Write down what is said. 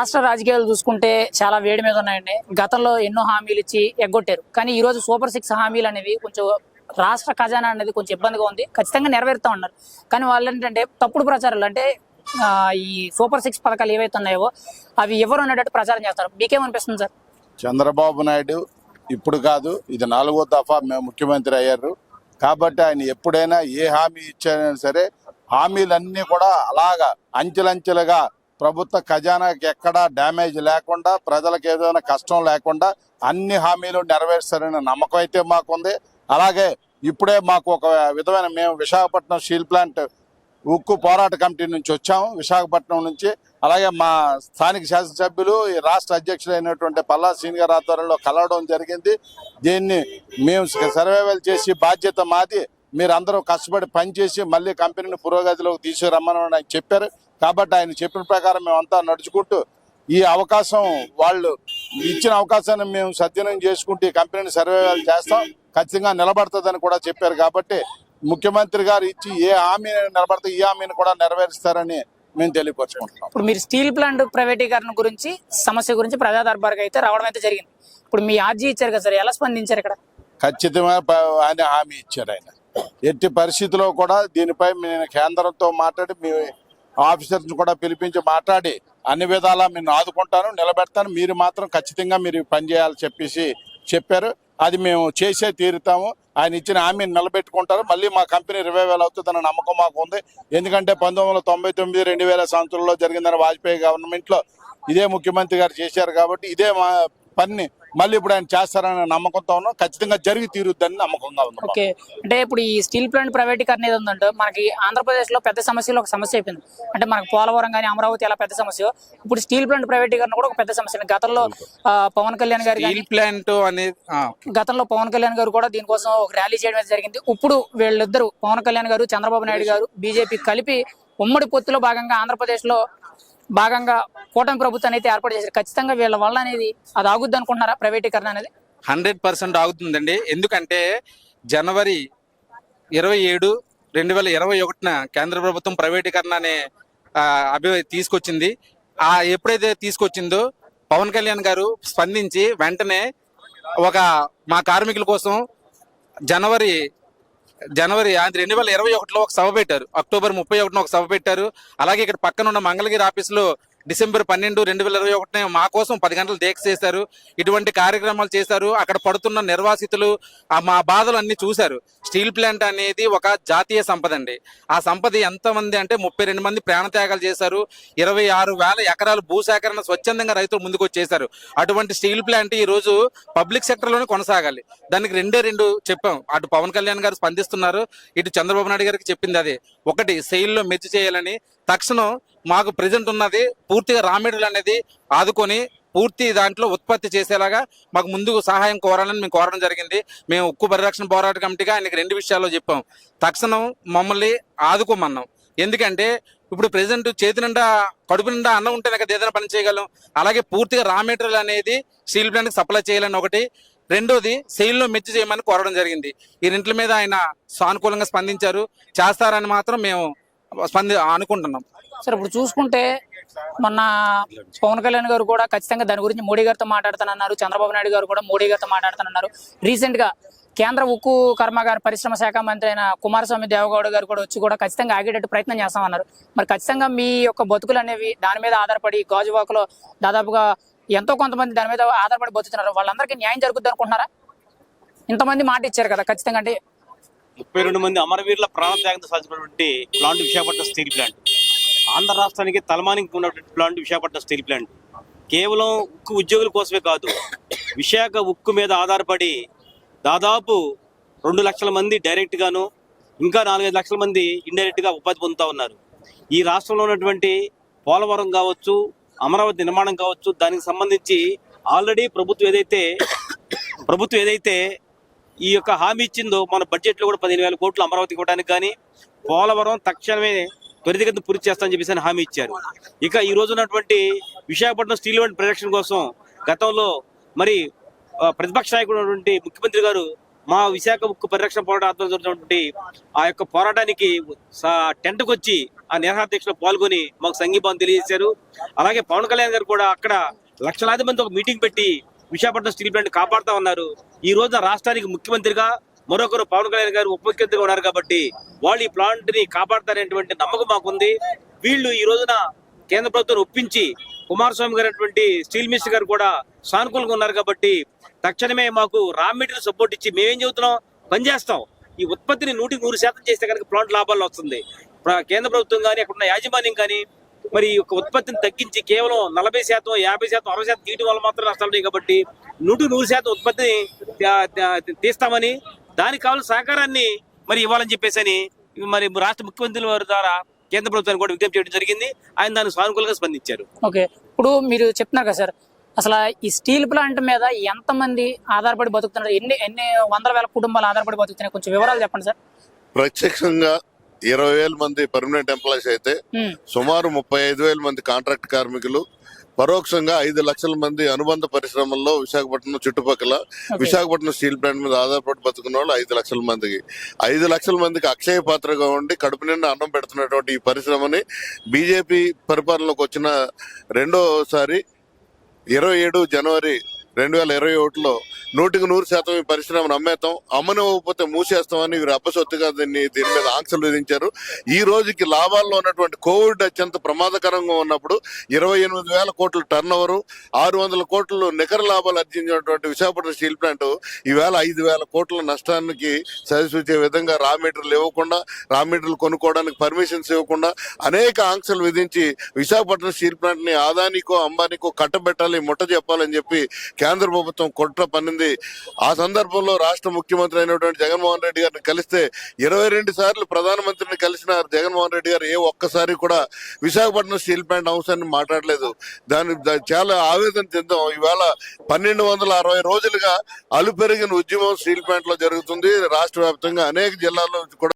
రాష్ట్ర రాజకీయాలు చూసుకుంటే చాలా వేడి మీద ఉన్నాయండి. గతంలో ఎన్నో హామీలు ఇచ్చి ఎగ్గొట్టారు. కానీ ఈ రోజు సూపర్ 6 హామీలు అనేవి కొంచెం రాష్ట్ర ఖజానా అనేది కొంచెం ఇబ్బందిగా ఉంది. ఖచ్చితంగా నెరవేరుతా ఉన్నారు. కానీ వాళ్ళు ఏంటంటే తప్పుడు ప్రచారాలు అంటే ఈ సూపర్ 6 పథకాలు ఏవైతే ఉన్నాయో అవి ఎవరు అనేటట్టు ప్రచారం చేస్తారు. మీకేమనిపిస్తుంది సార్? చంద్రబాబు నాయుడు ఇప్పుడు కాదు, ఇది 4వ దఫా మేము ముఖ్యమంత్రి అయ్యారు కాబట్టి ఆయన ఎప్పుడైనా ఏ హామీ ఇచ్చినా సరే హామీలన్నీ కూడా అలాగా అంచెలంచెలుగా ప్రభుత్వ ఖజానాకి ఎక్కడా డ్యామేజ్ లేకుండా, ప్రజలకు ఏదైనా కష్టం లేకుండా అన్ని హామీలు నెరవేరుస్తారనే నమ్మకం అయితే మాకుంది. అలాగే ఇప్పుడే మాకు ఒక విధమైన మేము విశాఖపట్నం స్టీల్ ప్లాంట్ ఉక్కు పోరాట కమిటీ నుంచి వచ్చాము, విశాఖపట్నం నుంచి. అలాగే మా స్థానిక శాసనసభ్యులు రాష్ట్ర అధ్యక్షులైనటువంటి పల్లా శ్రీని గారి ఆధ్వర్యంలో కలవడం జరిగింది. దీన్ని మేము సర్వేలు చేసి బాధ్యత మాది, మీరందరూ కష్టపడి పనిచేసి మళ్ళీ కంపెనీని పురోగతిలోకి తీసుకురమ్మని ఆయన చెప్పారు. కాబట్టి ఆయన చెప్పిన ప్రకారం మేమంతా నడుచుకుంటూ ఈ అవకాశం, వాళ్ళు ఇచ్చిన అవకాశాన్ని మేము సద్వినియోగం చేసుకుంటూ ఈ కంపెనీని సర్వేలు చేస్తాం, ఖచ్చితంగా నిలబడుతుందని కూడా చెప్పారు. కాబట్టి ముఖ్యమంత్రి గారు ఇచ్చి ఏ హామీ నిలబడితే ఈ హామీని కూడా నెరవేరుస్తారని మేము తెలియపరుచుకుంటున్నాం. ఇప్పుడు మీరు స్టీల్ ప్లాంట్ ప్రైవేటీకరణ గురించి సమస్య గురించి ప్రజా దర్బార్కి అయితే రావడం అయితే జరిగింది. ఇప్పుడు మీ ఆర్జీ ఇచ్చారు కదా సార్, ఎలా స్పందించారు ఇక్కడ? ఖచ్చితంగా ఆయన హామీ ఇచ్చారు. ఆయన ఎట్టి పరిస్థితిలో కూడా దీనిపై నేను కేంద్రంతో మాట్లాడి మీ ఆఫీసర్స్ కూడా పిలిపించి మాట్లాడి అన్ని విధాలా నేను ఆదుకుంటాను, నిలబెడతాను, మీరు మాత్రం ఖచ్చితంగా మీరు పనిచేయాలని చెప్పేసి చెప్పారు. అది మేము చేసే తీరుతాము. ఆయన ఇచ్చిన హామీని నిలబెట్టుకుంటారు. మళ్ళీ మా కంపెనీ రివైవల్ అవుతుందన్న నమ్మకం మాకు ఉంది. ఎందుకంటే 1999, 2000 సంవత్సరంలో జరిగిందని వాజ్పేయి గవర్నమెంట్లో ఇదే ముఖ్యమంత్రి గారు చేశారు. కాబట్టి ఇదే మా పని మళ్ళీ ఇప్పుడు ఆయన చేస్తారనే నమ్మకంతో ఉన్నాం. ఖచ్చితంగా జరిగి తీరుద్దని నమ్మకంగా ఉంది. ఓకే, అంటే ఇప్పుడు ఈ స్టీల్ ప్లాంట్ ప్రైవేటీకరణ ఏది ఉందంటే మనకి ఆంధ్రప్రదేశ్ లో పెద్ద సమస్యలో ఒక సమస్య అయిపోయింది. అంటే మనకు పోలవరం కానీ అమరావతి ఎలా పెద్ద సమస్య, ఇప్పుడు స్టీల్ ప్లాంట్ ప్రైవేటీకరణ కూడా ఒక పెద్ద సమస్య. గతంలో పవన్ కళ్యాణ్ గారు కూడా దీనికోసం ఒక ర్యాలీ చేయడం జరిగింది. ఇప్పుడు వీళ్ళిద్దరు పవన్ కళ్యాణ్ గారు, చంద్రబాబు నాయుడు గారు, బీజేపీ కలిపి ఉమ్మడి పొత్తులో భాగంగా ఆంధ్రప్రదేశ్ లో భాగంగా కూటమి ప్రభుత్వాన్ని అయితే ఏర్పాటు చేశారు. ఖచ్చితంగా వీళ్ళ వల్ల అనేది అది ఆగుద్ది అనుకుంటున్నారా ప్రైవేటీకరణ అనేది? 100% ఆగుతుందండి. ఎందుకంటే జనవరి 27, 2021 కేంద్ర ప్రభుత్వం ప్రైవేటీకరణ అనే తీసుకొచ్చింది. ఎప్పుడైతే తీసుకొచ్చిందో పవన్ కళ్యాణ్ గారు స్పందించి వెంటనే మా కార్మికుల కోసం జనవరి 2021లో ఒక సభ పెట్టారు. అక్టోబర్ 31 ఒక సభ పెట్టారు. అలాగే ఇక్కడ పక్కన ఉన్న మంగళగిరి ఆఫీసులో డిసెంబర్ 12, 2021 మా కోసం 10 గంటలు దీక్ష చేశారు. ఇటువంటి కార్యక్రమాలు చేశారు. అక్కడ పడుతున్న నిర్వాసితులు మా బాధలు అన్ని చూశారు. స్టీల్ ప్లాంట్ అనేది ఒక జాతీయ సంపద అండి. ఆ సంపద ఎంతమంది అంటే 32 మంది ప్రాణత్యాగాలు చేశారు. 26,000 ఎకరాలు భూసేకరణ స్వచ్ఛందంగా రైతులు ముందుకు వచ్చేశారు. అటువంటి స్టీల్ ప్లాంట్ ఈ రోజు పబ్లిక్ సెక్టర్ లోనే కొనసాగాలి. దానికి రెండు చెప్పాం. అటు పవన్ కళ్యాణ్ గారు స్పందిస్తున్నారు, ఇటు చంద్రబాబు నాయుడు గారికి చెప్పింది అదే. ఒకటి, సెయిల్లో మెర్జ్ చేయాలని. తక్షణం మాకు ప్రెజెంట్ ఉన్నది పూర్తిగా రా మెటీరియల్ అనేది ఆదుకొని పూర్తి దాంట్లో ఉత్పత్తి చేసేలాగా మాకు ముందుకు సహాయం కోరాలని మేము కోరడం జరిగింది. మేము ఉక్కు పరిరక్షణ పోరాట కమిటీగా ఆయనకి 2 విషయాల్లో చెప్పాం. తక్షణం మమ్మల్ని ఆదుకోమన్నాం. ఎందుకంటే ఇప్పుడు ప్రెజెంట్ చేతి నిండా కడుపు నిండా అన్నం ఉంటేనే కదా ఏదైనా పని చేయగలం. అలాగే పూర్తిగా రా మెటీరియల్ అనేది స్టీల్ ప్లాంట్కి సప్లై చేయాలని ఒకటి. రెండోది, సెయిల్లో మెర్జ్ చేయమని కోరడం జరిగింది. ఈ రెంట్ల మీద ఆయన సానుకూలంగా స్పందించారు. చేస్తారని మాత్రం మేము అనుకుంటున్నాం. సార్, ఇప్పుడు చూసుకుంటే మొన్న పవన్ కళ్యాణ్ గారు కూడా ఖచ్చితంగా దాని గురించి మోడీ గారితో మాట్లాడుతానన్నారు. చంద్రబాబు నాయుడు గారు కూడా మోడీ గారితో మాట్లాడుతానన్నారు. రీసెంట్ గా కేంద్ర ఉక్కు కర్మాగార పరిశ్రమ శాఖ మంత్రి అయిన కుమారస్వామి దేవగౌడ గారు కూడా వచ్చి కూడా ఖచ్చితంగా ఆగేటట్టు ప్రయత్నం చేస్తామన్నారు. మరి ఖచ్చితంగా మీ యొక్క బతుకులు అనేవి దాని మీద ఆధారపడి గాజువాకలో దాదాపుగా ఎంతో కొంతమంది దాని మీద ఆధారపడి బతుకుతున్నారు. వాళ్ళందరికీ న్యాయం జరుగుద్ది అనుకుంటున్నారా? ఇంతమంది మాట ఇచ్చారు కదా ఖచ్చితంగా. అంటే 32 మంది అమరవీరుల ప్రాణత్యాగంతో సాధించినటువంటి plant Visakhapatnam steel plant. Andhra రాష్ట్రానికి తలమానికి ఉన్నటువంటి ప్లాంట్ విశాఖపట్నం స్టీల్ ప్లాంట్ కేవలం ఉక్కు ఉద్యోగుల కోసమే కాదు, విశాఖ ఉక్కు మీద ఆధారపడి దాదాపు 2 లక్షల మంది డైరెక్ట్ గాను, ఇంకా 4-5 లక్షల మంది ఇండైరెక్ట్ గా ఉపాధి పొందుతూ ఉన్నారు. ఈ రాష్ట్రంలో ఉన్నటువంటి పోలవరం కావచ్చు, అమరావతి నిర్మాణం కావచ్చు, దానికి సంబంధించి ఆల్రెడీ ప్రభుత్వం ఏదైతే ఈ యొక్క హామీ ఇచ్చిందో మన బడ్జెట్లో కూడా 15,000 కోట్లు అమరావతి ఇవ్వడానికి కానీ, పోలవరం తక్షణమే త్వరితగతిన పూర్తి చేస్తామని చెప్పేసి హామీ ఇచ్చారు. ఇక ఈ రోజు ఉన్నటువంటి విశాఖపట్నం స్టీల్ ప్లాంట్ ప్రొడక్షన్ కోసం గతంలో మరి ప్రతిపక్ష నాయకుడు ముఖ్యమంత్రి గారు మా విశాఖ ఉక్కు పరిరక్షణ పోరాట ఆధ్వర్యంలో జరుగుతున్నటువంటి ఆ యొక్క పోరాటానికి టెంట్కి వచ్చి ఆ నిరాహార దీక్షలో పాల్గొని మాకు సంఘీభావం తెలియజేశారు. అలాగే పవన్ కళ్యాణ్ గారు కూడా అక్కడ లక్షలాది మంది ఒక మీటింగ్ పెట్టి విశాఖపట్నం స్టీల్ ప్లాంట్ కాపాడుతా ఉన్నారు. ఈ రోజున రాష్ట్రానికి ముఖ్యమంత్రిగా మరొకరు పవన్ కళ్యాణ్ గారు ఉప ముఖ్యమంత్రిగా ఉన్నారు కాబట్టి వాళ్ళు ఈ ప్లాంట్ ని కాపాడతారనేటువంటి నమ్మకం మాకుంది. వీళ్ళు ఈ రోజున కేంద్ర ప్రభుత్వం ఒప్పించి కుమారస్వామి గారు అటువంటి స్టీల్ మినిస్టర్ గారు కూడా సానుకూలంగా ఉన్నారు కాబట్టి తక్షణమే మాకు రా మెటీరియల్ సపోర్ట్ ఇచ్చి మేమేం చెబుతున్నాం, పనిచేస్తాం. ఈ ఉత్పత్తిని 100% చేస్తే కనుక ప్లాంట్ లాభాల్లో వస్తుంది. కేంద్ర ప్రభుత్వం కానీ అక్కడున్న యాజమాన్యం కానీ మరి ఈ యొక్క ఉత్పత్తిని తగ్గించి కేవలం 40%, 50%, 60% తీయడం వల్ల మాత్రం నష్టాలు ఉన్నాయి కాబట్టి 100% ఉత్పత్తిని తీస్తామని దానికి కావాల్సిన సహకారాన్ని మరి ఇవ్వాలని చెప్పేసి మరి రాష్ట్ర ముఖ్యమంత్రుల వారి ద్వారా కేంద్ర ప్రభుత్వాన్ని కూడా విజ్ఞప్తి చేయడం జరిగింది. ఆయన దాన్ని సానుకూలంగా స్పందించారు. ఓకే, ఇప్పుడు మీరు చెప్తున్నారు కదా సార్, అసలు ఈ స్టీల్ ప్లాంట్ మీద ఎంతమంది ఆధారపడి బతుకుతున్నారు, ఎన్ని ఎన్ని వందల వేల కుటుంబాలు ఆధారపడి బతుకుతున్నాయి, కొంచెం వివరాలు చెప్పండి సార్. ప్రత్యక్షంగా 20,000 మంది పర్మనెంట్ ఎంప్లాయీస్ అయితే సుమారు 35,000 మంది కాంట్రాక్ట్ కార్మికులు, పరోక్షంగా 5 లక్షల మంది అనుబంధ పరిశ్రమల్లో విశాఖపట్నం చుట్టుపక్కల విశాఖపట్నం స్టీల్ ప్లాంట్ మీద ఆధారపడి బతుకున్న వాళ్ళు 5 లక్షల మందికి 5 లక్షల మందికి అక్షయ పాత్రగా ఉండి కడుపు నిండా అన్నం పెడుతున్నటువంటి ఈ పరిశ్రమని బీజేపీ పరిపాలనలోకి వచ్చిన రెండోసారి 27 జనవరి 2021లో 100% ఈ పరిశ్రమను అమ్మేస్తాం, అమ్మనివ్వకపోతే మూసేస్తామని వీరు అబ్బసొత్తుగా దీని మీద ఆంక్షలు విధించారు. ఈ రోజుకి లాభాల్లో ఉన్నటువంటి కోవిడ్ అత్యంత ప్రమాదకరంగా ఉన్నప్పుడు 28,000 కోట్ల టర్న్ ఓవర్, 600 కోట్లు నికర లాభాలు ఆర్జించినటువంటి విశాఖపట్నం స్టీల్ ప్లాంట్ ఈవేళ 5,000 కోట్ల నష్టానికి సరిసూచే విధంగా రా మెటీరియల్ ఇవ్వకుండా, రా మెటీరియల్ కొనుక్కోవడానికి పర్మిషన్స్ ఇవ్వకుండా అనేక ఆంక్షలు విధించి విశాఖపట్నం స్టీల్ ప్లాంట్ ని ఆదానికో అంబానీకో కట్టబెట్టాలి, ముట్ట చెప్పాలని చెప్పి కేంద్ర ప్రభుత్వం కుట్ర పన్నింది. ఆ సందర్భంలో రాష్ట్ర ముఖ్యమంత్రి అయినటువంటి జగన్మోహన్ రెడ్డి గారిని కలిస్తే 22 సార్లు ప్రధానమంత్రిని కలిసిన జగన్మోహన్ రెడ్డి గారు ఒక్కసారి కూడా విశాఖపట్నం స్టీల్ ప్లాంట్ అంశాన్ని మాట్లాడలేదు. దాని చాలా ఆవేదన చెందాం. ఈవేళ 1260 రోజులుగా అలుపెరిగిన ఉద్యమం స్టీల్ ప్లాంట్ లో జరుగుతుంది. రాష్ట్ర వ్యాప్తంగా అనేక జిల్లాల్లో కూడా